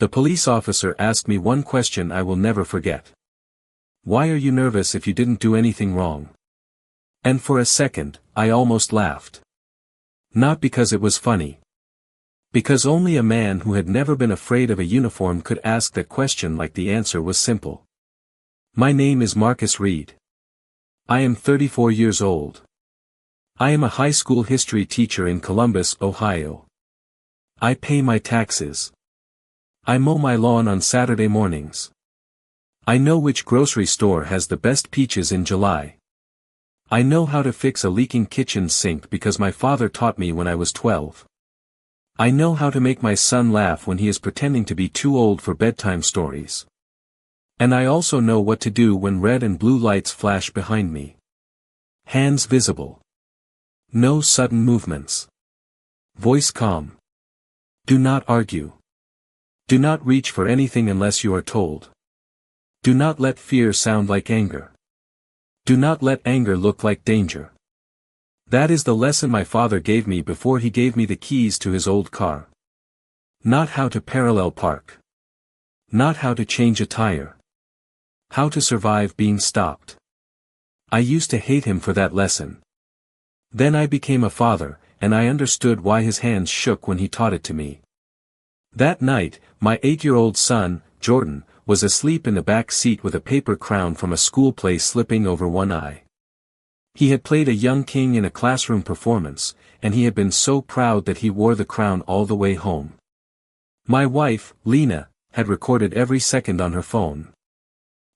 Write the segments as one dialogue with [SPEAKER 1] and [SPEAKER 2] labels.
[SPEAKER 1] The police officer asked me one question I will never forget. "Why are you nervous if you didn't do anything wrong?" And for a second, I almost laughed. Not because it was funny. Because only a man who had never been afraid of a uniform could ask that question like the answer was simple. My name is Marcus Reed. I am 34 years old. I am a high school history teacher in Columbus, Ohio. I pay my taxes. I mow my lawn on Saturday mornings. I know which grocery store has the best peaches in July. I know how to fix a leaking kitchen sink because my father taught me when I was 12. I know how to make my son laugh when he is pretending to be too old for bedtime stories. And I also know what to do when red and blue lights flash behind me. Hands visible. No sudden movements. Voice calm. Do not argue. Do not reach for anything unless you are told. Do not let fear sound like anger. Do not let anger look like danger. That is the lesson my father gave me before he gave me the keys to his old car. Not how to parallel park. Not how to change a tire. How to survive being stopped. I used to hate him for that lesson. Then I became a father, and I understood why his hands shook when he taught it to me. That night, my 8-year-old son, Jordan, was asleep in the back seat with a paper crown from a school play slipping over one eye. He had played a young king in a classroom performance, and he had been so proud that he wore the crown all the way home. My wife, Lena, had recorded every second on her phone.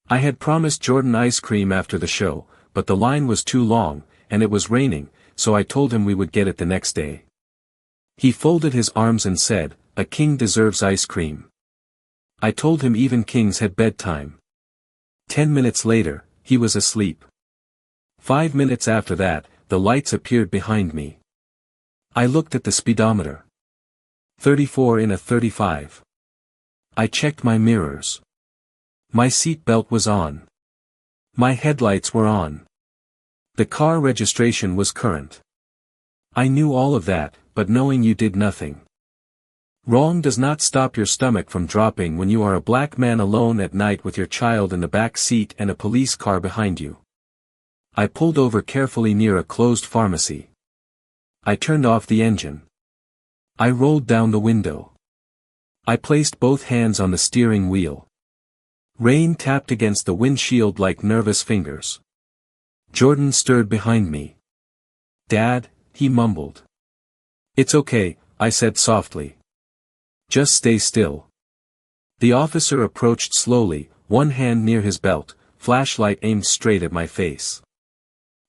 [SPEAKER 1] I had promised Jordan ice cream after the show, but the line was too long, and it was raining, so I told him we would get it the next day. He folded his arms and said, "A king deserves ice cream." I told him even kings had bedtime. 10 minutes later, he was asleep. 5 minutes after that, the lights appeared behind me. I looked at the speedometer. 34 in a 35. I checked my mirrors. My seat belt was on. My headlights were on. The car registration was current. I knew all of that, but knowing you did nothing. Wrong does not stop your stomach from dropping when you are a black man alone at night with your child in the back seat and a police car behind you. I pulled over carefully near a closed pharmacy. I turned off the engine. I rolled down the window. I placed both hands on the steering wheel. Rain tapped against the windshield like nervous fingers. Jordan stirred behind me. "Dad," he mumbled. "It's okay," I said softly. "Just stay still." The officer approached slowly, one hand near his belt, flashlight aimed straight at my face.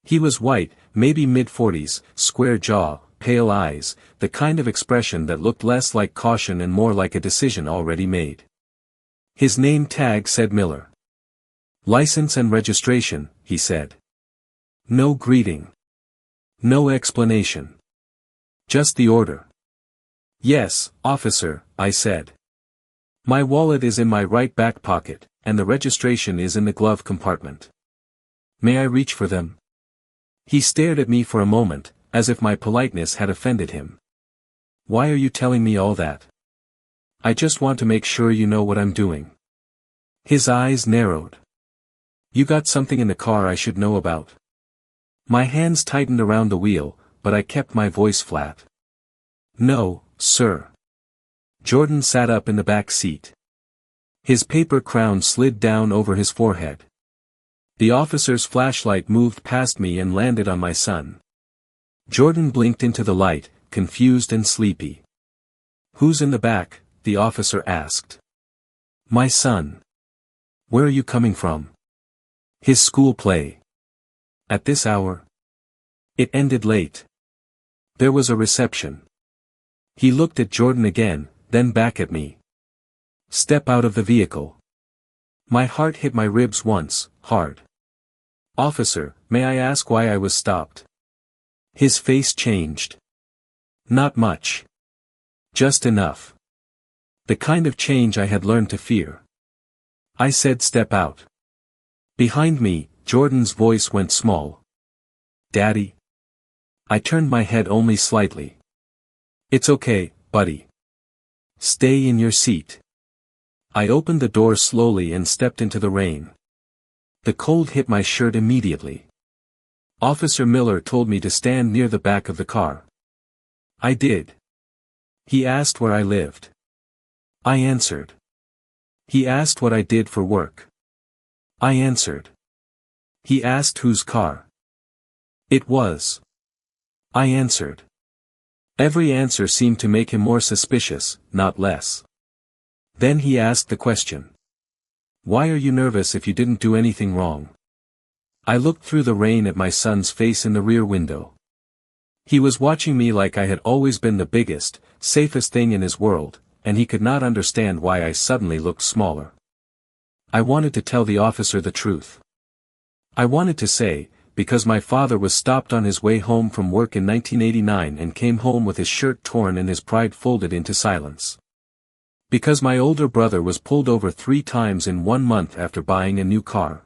[SPEAKER 1] He was white, maybe mid-40s, square jaw, pale eyes, the kind of expression that looked less like caution and more like a decision already made. His name tag said Miller. "License and registration," he said. No greeting. No explanation. Just the order. "Yes, officer," I said. "My wallet is in my right back pocket, and the registration is in the glove compartment. May I reach for them?" He stared at me for a moment, as if my politeness had offended him. "Why are you telling me all that?" "I just want to make sure you know what I'm doing." His eyes narrowed. "You got something in the car I should know about?" My hands tightened around the wheel, but I kept my voice flat. "No, sir." Jordan sat up in the back seat. His paper crown slid down over his forehead. The officer's flashlight moved past me and landed on my son. Jordan blinked into the light, confused and sleepy. "Who's in the back?" the officer asked. "My son." "Where are you coming from?" "His school play." "At this hour?" "It ended late. There was a reception." He looked at Jordan again, then back at me. "Step out of the vehicle." My heart hit my ribs once, hard. "Officer, may I ask why I was stopped?" His face changed. "Not much. Just enough. The kind of change I had learned to fear." I said, "Step out." Behind me, Jordan's voice went small. "Daddy?" I turned my head only slightly. "It's okay, buddy. Stay in your seat." I opened the door slowly and stepped into the rain. The cold hit my shirt immediately. Officer Miller told me to stand near the back of the car. I did. He asked where I lived. I answered. He asked what I did for work. I answered. He asked whose car it was. I answered. Every answer seemed to make him more suspicious, not less. Then he asked the question. Why are you nervous if you didn't do anything wrong? I looked through the rain at my son's face in the rear window. He was watching me like I had always been the biggest, safest thing in his world, and he could not understand why I suddenly looked smaller. I wanted to tell the officer the truth. I wanted to say, because my father was stopped on his way home from work in 1989 and came home with his shirt torn and his pride folded into silence. Because my older brother was pulled over 3 times in 1 month after buying a new car.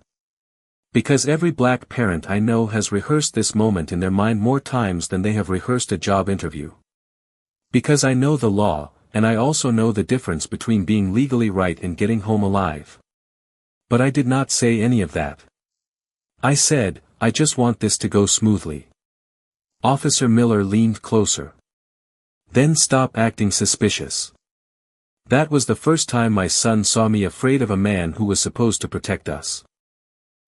[SPEAKER 1] Because every black parent I know has rehearsed this moment in their mind more times than they have rehearsed a job interview. Because I know the law, and I also know the difference between being legally right and getting home alive. But I did not say any of that. I said, I just want this to go smoothly. Officer Miller leaned closer. Then stop acting suspicious. That was the first time my son saw me afraid of a man who was supposed to protect us.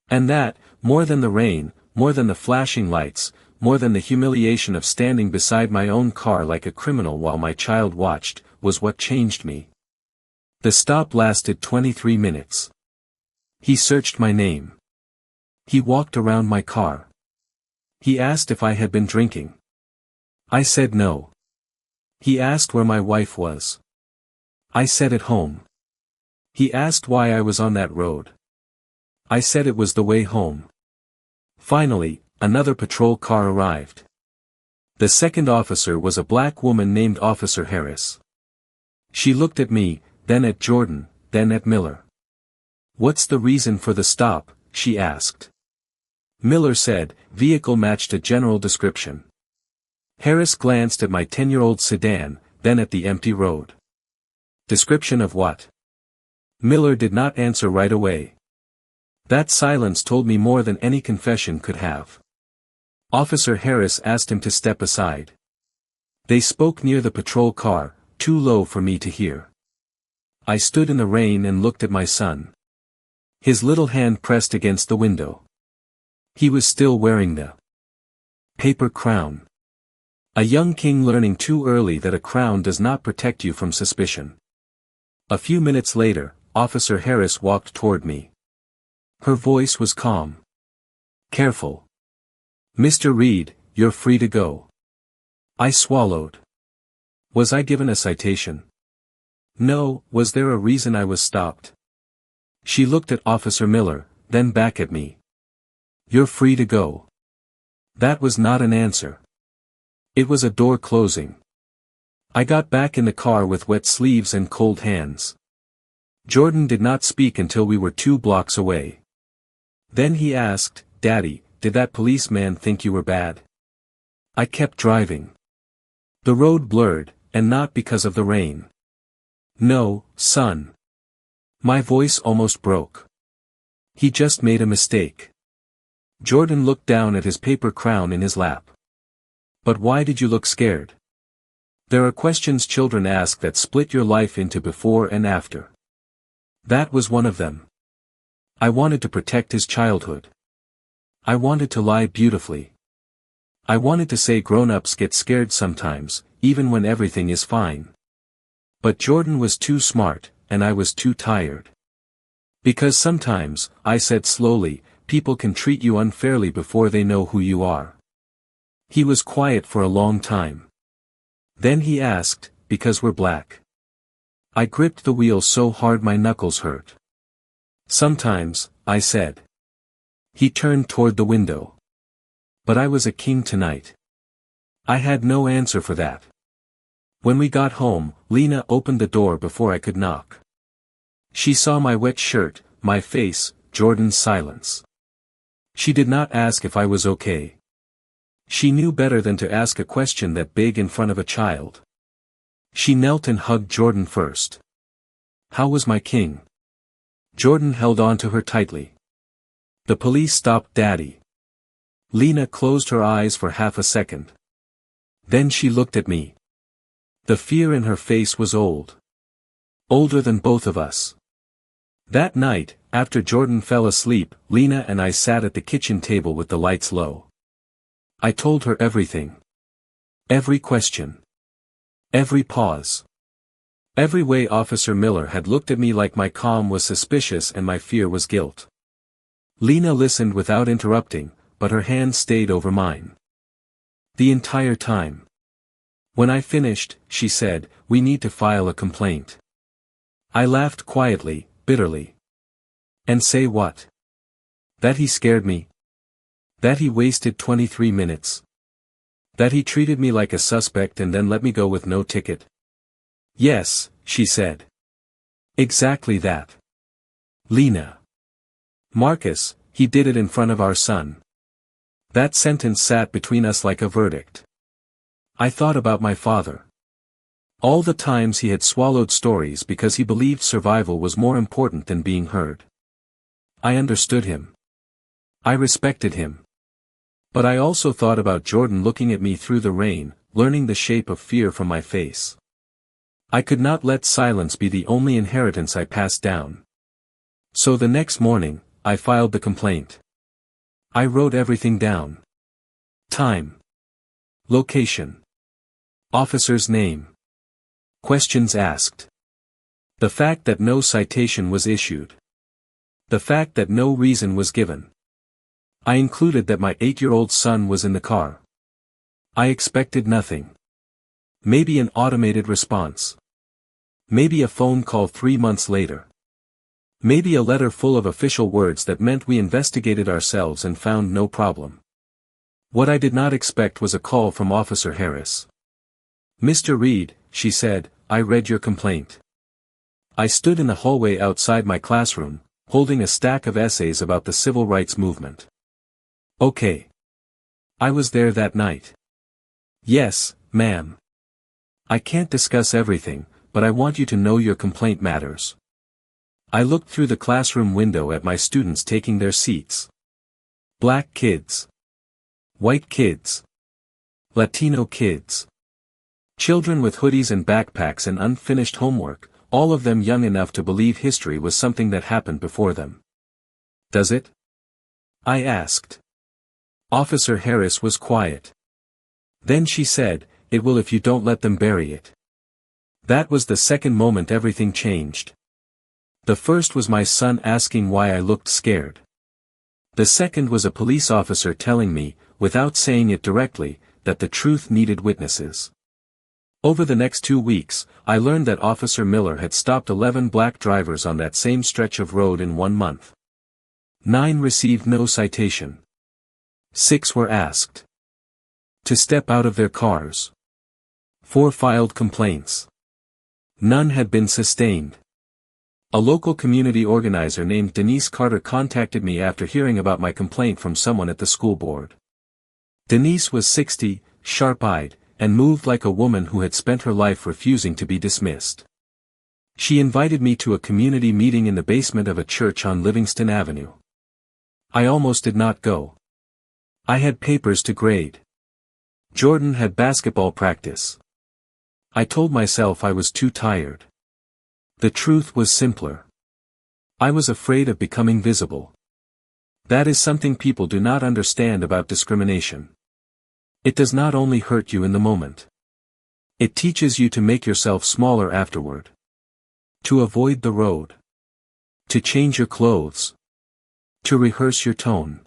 [SPEAKER 1] And that, more than the rain, more than the flashing lights, more than the humiliation of standing beside my own car like a criminal while my child watched, was what changed me. The stop lasted 23 minutes. He searched my name. He walked around my car. He asked if I had been drinking. I said no. He asked where my wife was. I said at home. He asked why I was on that road. I said it was the way home. Finally, another patrol car arrived. The second officer was a black woman named Officer Harris. She looked at me, then at Jordan, then at Miller. What's the reason for the stop? She asked. Miller said, vehicle matched a general description. Harris glanced at my 10-year-old sedan, then at the empty road. Description of what? Miller did not answer right away. That silence told me more than any confession could have. Officer Harris asked him to step aside. They spoke near the patrol car, too low for me to hear. I stood in the rain and looked at my son. His little hand pressed against the window. He was still wearing the paper crown. A young king learning too early that a crown does not protect you from suspicion. A few minutes later, Officer Harris walked toward me. Her voice was calm. Careful. Mr. Reed, you're free to go. I swallowed. Was I given a citation? No. Was there a reason I was stopped? She looked at Officer Miller, then back at me. You're free to go. That was not an answer. It was a door closing. I got back in the car with wet sleeves and cold hands. Jordan did not speak until we were 2 blocks away. Then he asked, Daddy, did that policeman think you were bad? I kept driving. The road blurred, and not because of the rain. No, son. My voice almost broke. He just made a mistake. Jordan looked down at his paper crown in his lap. But why did you look scared? There are questions children ask that split your life into before and after. That was one of them. I wanted to protect his childhood. I wanted to lie beautifully. I wanted to say grown-ups get scared sometimes, even when everything is fine. But Jordan was too smart, and I was too tired. Because sometimes, I said slowly, people can treat you unfairly before they know who you are. He was quiet for a long time. Then he asked, because we're black. I gripped the wheel so hard my knuckles hurt. Sometimes, I said. He turned toward the window. But I was a king tonight. I had no answer for that. When we got home, Lena opened the door before I could knock. She saw my wet shirt, my face, Jordan's silence. She did not ask if I was okay. She knew better than to ask a question that big in front of a child. She knelt and hugged Jordan first. How was my king? Jordan held on to her tightly. The police stopped Daddy. Lena closed her eyes for half a second. Then she looked at me. The fear in her face was old. Older than both of us. That night, after Jordan fell asleep, Lena and I sat at the kitchen table with the lights low. I told her everything. Every question. Every pause. Every way Officer Miller had looked at me, like my calm was suspicious and my fear was guilt. Lena listened without interrupting, but her hand stayed over mine. The entire time. When I finished, she said, "We need to file a complaint." I laughed quietly, bitterly. And say what? That he scared me? That he wasted 23 minutes? That he treated me like a suspect and then let me go with no ticket? Yes, she said. Exactly that. Lena. Marcus, he did it in front of our son. That sentence sat between us like a verdict. I thought about my father. All the times he had swallowed stories because he believed survival was more important than being heard. I understood him. I respected him. But I also thought about Jordan looking at me through the rain, learning the shape of fear from my face. I could not let silence be the only inheritance I passed down. So the next morning, I filed the complaint. I wrote everything down. Time. Location. Officer's name. Questions asked. The fact that no citation was issued. The fact that no reason was given. I included that my 8-year-old son was in the car. I expected nothing. Maybe an automated response. Maybe a phone call 3 months later. Maybe a letter full of official words that meant we investigated ourselves and found no problem. What I did not expect was a call from Officer Harris. "Mr. Reed," she said, "I read your complaint." I stood in the hallway outside my classroom, holding a stack of essays about the civil rights movement. Okay. I was there that night. Yes, ma'am. I can't discuss everything, but I want you to know your complaint matters. I looked through the classroom window at my students taking their seats. Black kids. White kids. Latino kids. Children with hoodies and backpacks and unfinished homework, all of them young enough to believe history was something that happened before them. Does it? I asked. Officer Harris was quiet. Then she said, "It will if you don't let them bury it." That was the second moment everything changed. The first was my son asking why I looked scared. The second was a police officer telling me, without saying it directly, that the truth needed witnesses. Over the next 2 weeks, I learned that Officer Miller had stopped 11 black drivers on that same stretch of road in 1 month. 9 received no citation. 6 were asked to step out of their cars. 4 filed complaints. None had been sustained. A local community organizer named Denise Carter contacted me after hearing about my complaint from someone at the school board. Denise was 60, sharp-eyed, and moved like a woman who had spent her life refusing to be dismissed. She invited me to a community meeting in the basement of a church on Livingston Avenue. I almost did not go. I had papers to grade. Jordan had basketball practice. I told myself I was too tired. The truth was simpler. I was afraid of becoming visible. That is something people do not understand about discrimination. It does not only hurt you in the moment. It teaches you to make yourself smaller afterward. To avoid the road. To change your clothes. To rehearse your tone.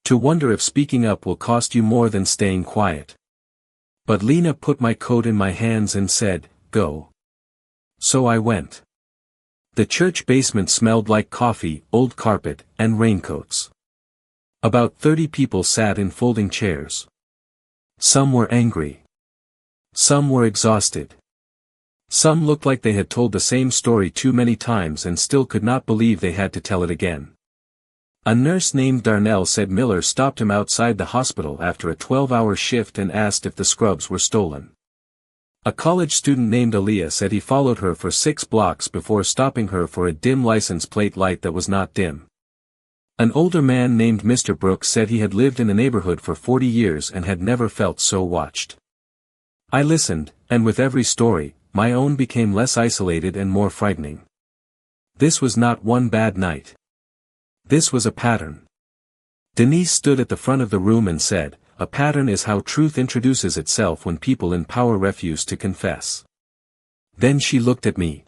[SPEAKER 1] To wonder if speaking up will cost you more than staying quiet. But Lena put my coat in my hands and said, "Go." So I went. The church basement smelled like coffee, old carpet, and raincoats. About 30 people sat in folding chairs. Some were angry. Some were exhausted. Some looked like they had told the same story too many times and still could not believe they had to tell it again. A nurse named Darnell said Miller stopped him outside the hospital after a 12-hour shift and asked if the scrubs were stolen. A college student named Aaliyah said he followed her for 6 blocks before stopping her for a dim license plate light that was not dim. An older man named Mr. Brooks said he had lived in the neighborhood for 40 years and had never felt so watched. I listened, and with every story, my own became less isolated and more frightening. This was not one bad night. This was a pattern. Denise stood at the front of the room and said, "A pattern is how truth introduces itself when people in power refuse to confess." Then she looked at me.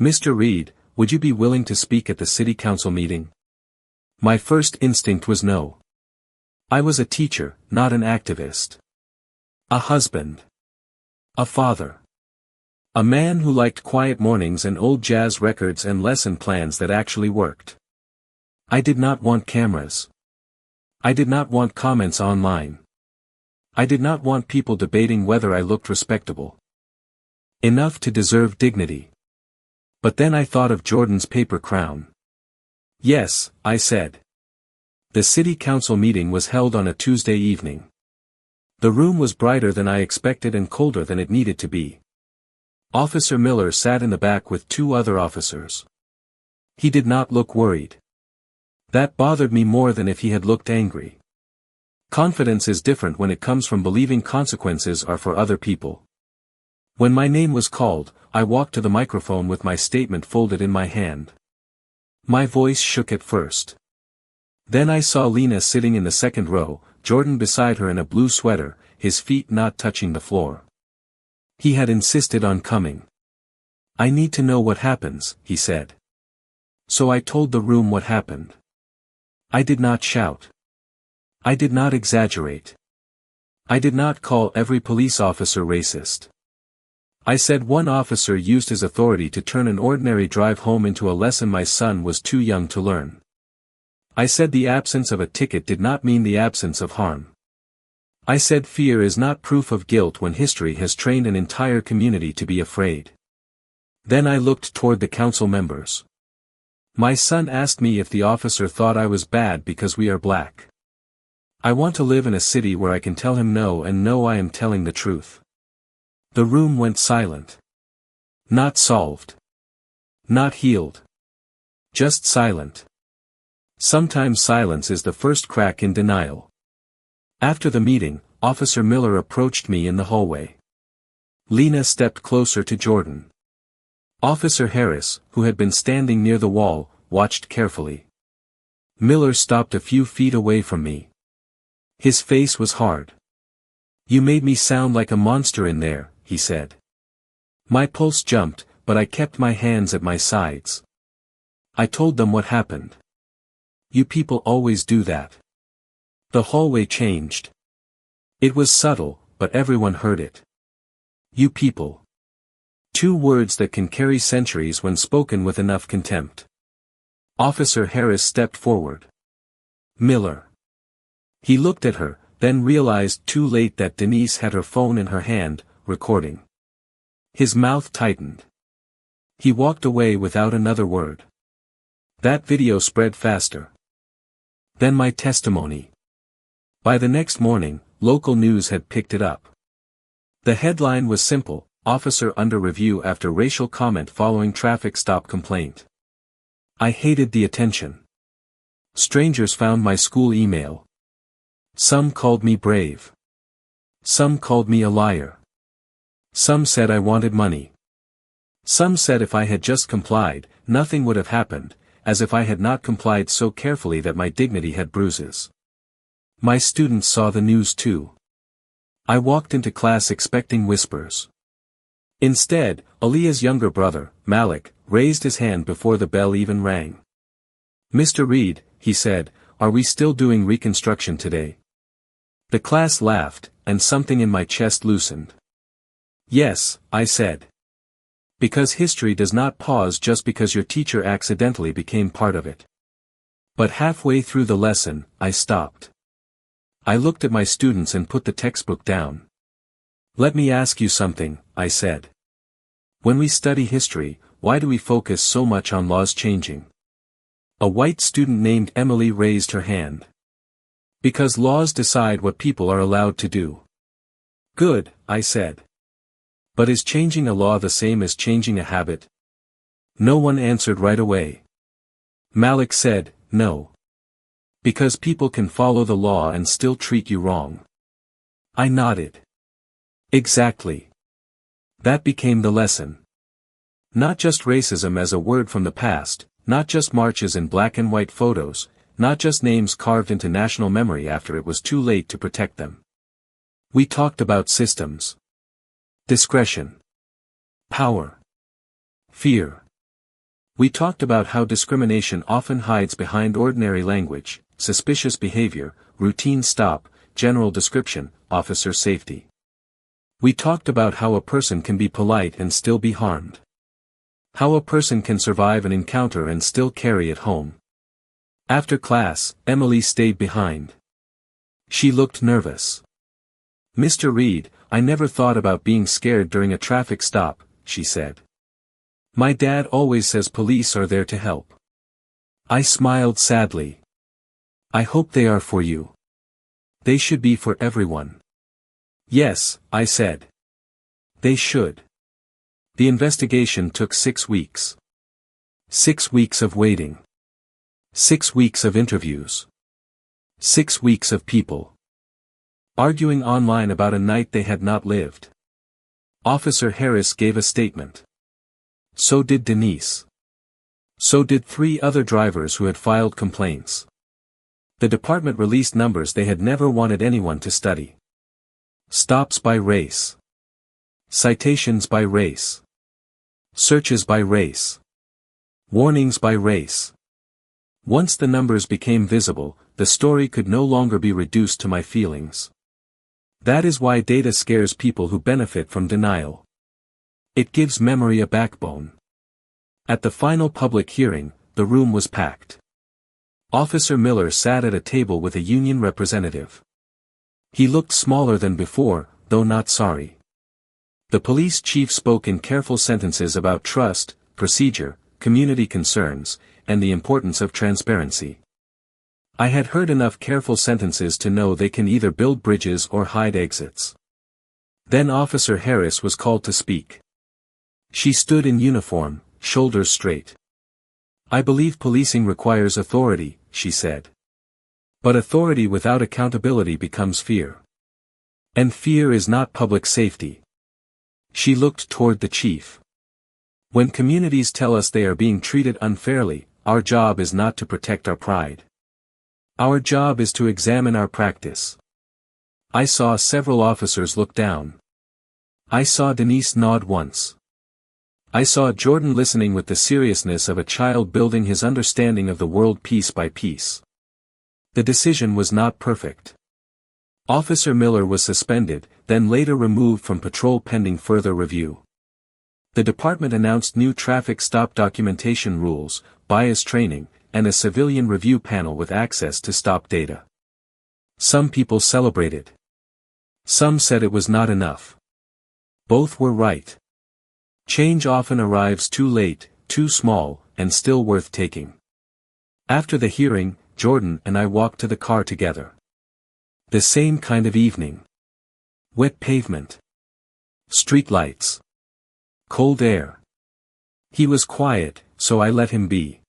[SPEAKER 1] "Mr. Reed, would you be willing to speak at the city council meeting?" My first instinct was no. I was a teacher, not an activist. A husband. A father. A man who liked quiet mornings and old jazz records and lesson plans that actually worked. I did not want cameras. I did not want comments online. I did not want people debating whether I looked respectable enough to deserve dignity. But then I thought of Jordan's paper crown. "Yes," I said. The city council meeting was held on a Tuesday evening. The room was brighter than I expected and colder than it needed to be. Officer Miller sat in the back with 2 other officers. He did not look worried. That bothered me more than if he had looked angry. Confidence is different when it comes from believing consequences are for other people. When my name was called, I walked to the microphone with my statement folded in my hand. My voice shook at first. Then I saw Lena sitting in the second row, Jordan beside her in a blue sweater, his feet not touching the floor. He had insisted on coming. "I need to know what happens," he said. So I told the room what happened. I did not shout. I did not exaggerate. I did not call every police officer racist. I said one officer used his authority to turn an ordinary drive home into a lesson my son was too young to learn. I said the absence of a ticket did not mean the absence of harm. I said fear is not proof of guilt when history has trained an entire community to be afraid. Then I looked toward the council members. My son asked me if the officer thought I was bad because we are black. I want to live in a city where I can tell him no and know I am telling the truth. The room went silent. Not solved. Not healed. Just silent. Sometimes silence is the first crack in denial. After the meeting, Officer Miller approached me in the hallway. Lena stepped closer to Jordan. Officer Harris, who had been standing near the wall, watched carefully. Miller stopped a few feet away from me. His face was hard. "You made me sound like a monster in there," he said. My pulse jumped, but I kept my hands at my sides. I told them what happened. "You people always do that." The hallway changed. It was subtle, but everyone heard it. "You people." 2 words that can carry centuries when spoken with enough contempt. Officer Harris stepped forward. "Miller." He looked at her, then realized too late that Denise had her phone in her hand, recording. His mouth tightened. He walked away without another word. That video spread faster than my testimony. By the next morning, local news had picked it up. The headline was simple: "Officer under review after racial comment following traffic stop complaint." I hated the attention. Strangers found my school email. Some called me brave. Some called me a liar. Some said I wanted money. Some said if I had just complied, nothing would have happened, as if I had not complied so carefully that my dignity had bruises. My students saw the news too. I walked into class expecting whispers. Instead, Aaliyah's younger brother, Malik, raised his hand before the bell even rang. "Mr. Reed," he said, "are we still doing reconstruction today?" The class laughed, and something in my chest loosened. "Yes," I said. Because history does not pause just because your teacher accidentally became part of it. But halfway through the lesson, I stopped. I looked at my students and put the textbook down. "Let me ask you something," I said. "When we study history, why do we focus so much on laws changing?" A white student named Emily raised her hand. "Because laws decide what people are allowed to do." "Good," I said. But is changing a law the same as changing a habit? No one answered right away. Malik said, no. Because people can follow the law and still treat you wrong. I nodded. Exactly. That became the lesson. Not just racism as a word from the past, not just marches in black and white photos, not just names carved into national memory after it was too late to protect them. We talked about systems. Discretion. Power. Fear. We talked about how discrimination often hides behind ordinary language, suspicious behavior, routine stop, general description, officer safety. We talked about how a person can be polite and still be harmed. How a person can survive an encounter and still carry it home. After class, Emily stayed behind. She looked nervous. Mr. Reed, I never thought about being scared during a traffic stop, she said. My dad always says police are there to help. I smiled sadly. I hope they are for you. They should be for everyone. Yes, I said. They should. The investigation took 6 weeks. 6 weeks of waiting. 6 weeks of interviews. 6 weeks of people arguing online about a night they had not lived. Officer Harris gave a statement. So did Denise. So did 3 other drivers who had filed complaints. The department released numbers they had never wanted anyone to study. Stops by race. Citations by race. Searches by race. Warnings by race. Once the numbers became visible, the story could no longer be reduced to my feelings. That is why data scares people who benefit from denial. It gives memory a backbone. At the final public hearing, the room was packed. Officer Miller sat at a table with a union representative. He looked smaller than before, though not sorry. The police chief spoke in careful sentences about trust, procedure, community concerns, and the importance of transparency. I had heard enough careful sentences to know they can either build bridges or hide exits. Then Officer Harris was called to speak. She stood in uniform, shoulders straight. I believe policing requires authority, she said. But authority without accountability becomes fear. And fear is not public safety. She looked toward the chief. When communities tell us they are being treated unfairly, our job is not to protect our pride. Our job is to examine our practice. I saw several officers look down. I saw Denise nod once. I saw Jordan listening with the seriousness of a child building his understanding of the world piece by piece. The decision was not perfect. Officer Miller was suspended, then later removed from patrol pending further review. The department announced new traffic stop documentation rules, bias training, and a civilian review panel with access to stop data. Some people celebrated. Some said it was not enough. Both were right. Change often arrives too late, too small, and still worth taking. After the hearing, Jordan and I walked to the car together. The same kind of evening. Wet pavement. Street lights. Cold air. He was quiet, so I let him be.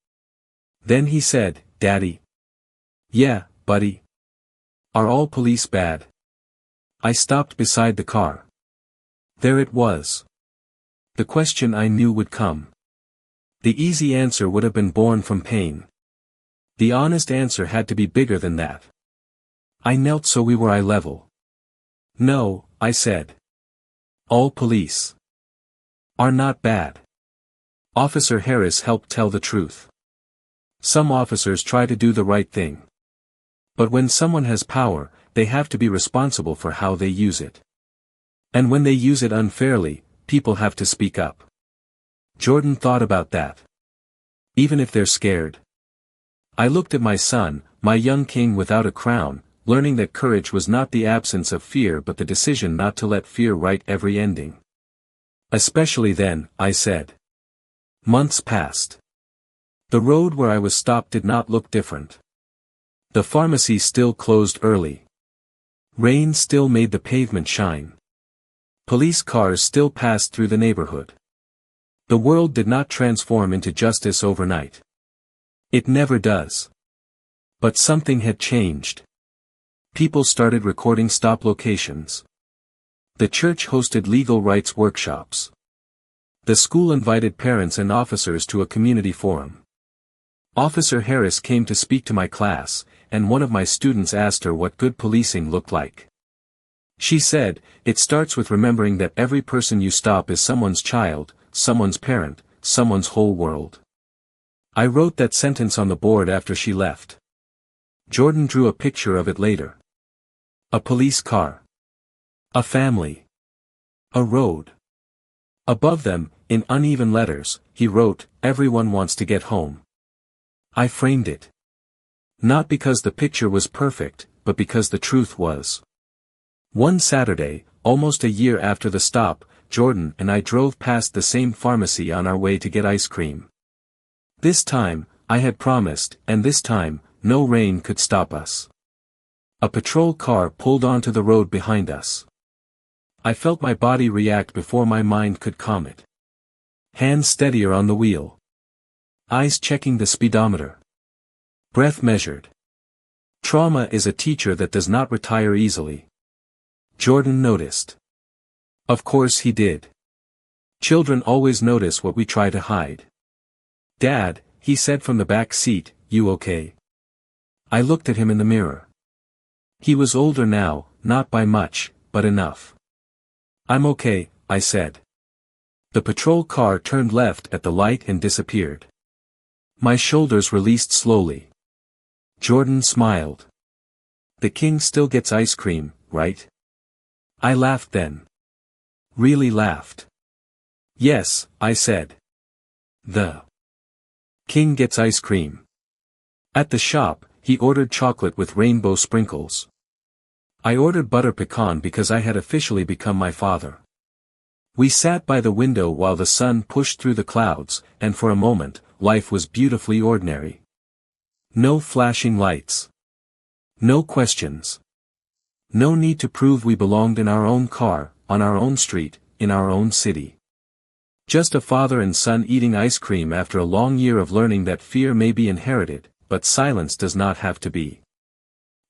[SPEAKER 1] Then he said, Daddy. Yeah, buddy. Are all police bad? I stopped beside the car. There it was. The question I knew would come. The easy answer would have been born from pain. The honest answer had to be bigger than that. I knelt so we were eye level. No, I said. All police are not bad. Officer Harris helped tell the truth. Some officers try to do the right thing. But when someone has power, they have to be responsible for how they use it. And when they use it unfairly, people have to speak up. Jordan thought about that. Even if they're scared. I looked at my son, my young king without a crown, learning that courage was not the absence of fear but the decision not to let fear write every ending. Especially then, I said. Months passed. The road where I was stopped did not look different. The pharmacy still closed early. Rain still made the pavement shine. Police cars still passed through the neighborhood. The world did not transform into justice overnight. It never does. But something had changed. People started recording stop locations. The church hosted legal rights workshops. The school invited parents and officers to a community forum. Officer Harris came to speak to my class, and one of my students asked her what good policing looked like. She said, "It starts with remembering that every person you stop is someone's child, someone's parent, someone's whole world." I wrote that sentence on the board after she left. Jordan drew a picture of it later. A police car. A family. A road. Above them, in uneven letters, he wrote, "Everyone wants to get home." I framed it. Not because the picture was perfect, but because the truth was. One Saturday, almost a year after the stop, Jordan and I drove past the same pharmacy on our way to get ice cream. This time, I had promised, and this time, no rain could stop us. A patrol car pulled onto the road behind us. I felt my body react before my mind could calm it. Hands steadier on the wheel. Eyes checking the speedometer. Breath measured. Trauma is a teacher that does not retire easily. Jordan noticed. Of course he did. Children always notice what we try to hide. "Dad," he said from the back seat, "you okay?" I looked at him in the mirror. He was older now, not by much, but enough. "I'm okay," I said. The patrol car turned left at the light and disappeared. My shoulders released slowly. Jordan smiled. "The king still gets ice cream, right?" I laughed then. Really laughed. "Yes," I said. "The king gets ice cream." At the shop, he ordered chocolate with rainbow sprinkles. I ordered butter pecan because I had officially become my father. We sat by the window while the sun pushed through the clouds, and for a moment, life was beautifully ordinary. No flashing lights. No questions. No need to prove we belonged in our own car, on our own street, in our own city. Just a father and son eating ice cream after a long year of learning that fear may be inherited, but silence does not have to be.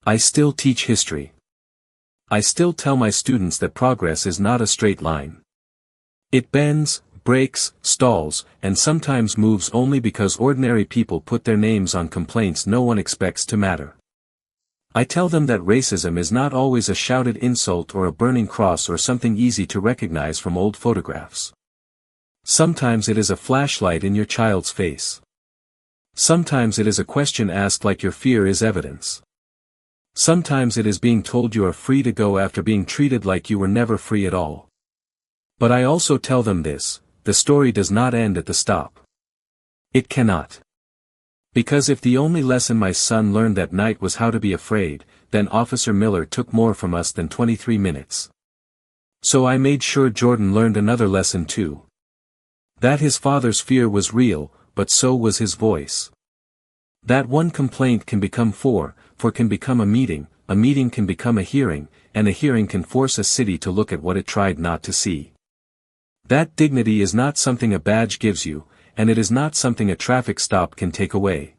[SPEAKER 1] I still teach history. I still tell my students that progress is not a straight line. It bends, breaks, stalls, and sometimes moves only because ordinary people put their names on complaints no one expects to matter. I tell them that racism is not always a shouted insult or a burning cross or something easy to recognize from old photographs. Sometimes it is a flashlight in your child's face. Sometimes it is a question asked like your fear is evidence. Sometimes it is being told you are free to go after being treated like you were never free at all. But I also tell them this: the story does not end at the stop. It cannot. Because if the only lesson my son learned that night was how to be afraid, then Officer Miller took more from us than 23 minutes. So I made sure Jordan learned another lesson too. That his father's fear was real, but so was his voice. That one complaint can become four can become a meeting can become a hearing, and a hearing can force a city to look at what it tried not to see. That dignity is not something a badge gives you, and it is not something a traffic stop can take away.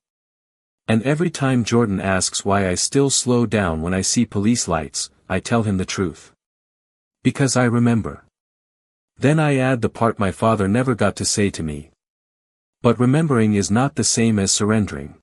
[SPEAKER 1] And every time Jordan asks why I still slow down when I see police lights, I tell him the truth. Because I remember. Then I add the part my father never got to say to me. But remembering is not the same as surrendering.